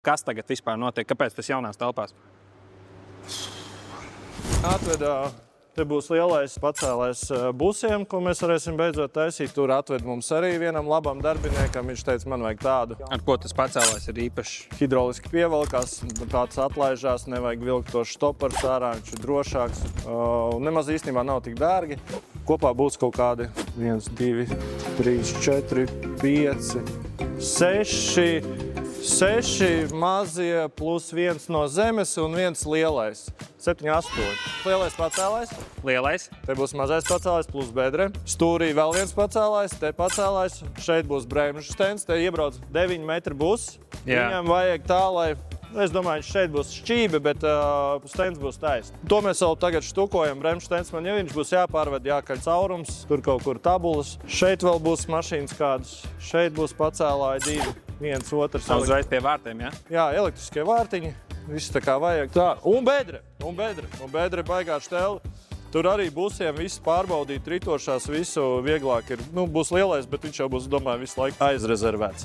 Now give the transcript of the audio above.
Kas tagad vispār notiek? Kāpēc tas jaunās telpās? Atvedā, te būs lielais pacēlais busiem, ko mēs varēsim beidzot taisīt. Tur atved mums arī vienam labam darbiniekam. Viņš teica, man vajag tādu. Ar ko tas pacēlājs ir īpašs? Hidroliski pievelkās, tāds atlaižās, nevajag vilkt to štoparu ārā, viņš ir drošāks. Nemaz īstenībā nav tik dārgi. Kopā būs kaut kādi 1, 2, 3, 4, 5, 6 mazie plus 1 no zemes un 1 lielais. 7, 8. Lielais pacēlājs. Lielais. Te būs mazais pacēlājs plus bedre. Stūrī vēl viens pacēlājs, te pacēlājs. Šeit būs bremžu stends, te iebrauc 9 metru bus. Jā. Viņam vajag tā, lai... Es domāju, šeit būs šķībe, bet stends būs taisns. To mēs vēl tagad štukojam. Bremžu stends man jau viņš būs jāpārved, jākaļ caurums. Tur kaut kur tabulas. Šeit vēl būs mašīnas kādas. Šeit būs pacēlāji 2. Viens, otrs. Uzreiz pie vārtiem, ja? Jā, elektriskie vārtiņi. Viss tā kā vajag. Tā. Un bedre. Un bedre baigā šteli. Tur arī busiem viss pārbaudīt, ritošās, visu vieglāk ir. Būs lielais, bet viņš jau būs, domāju, visu laiku aizrezervēts.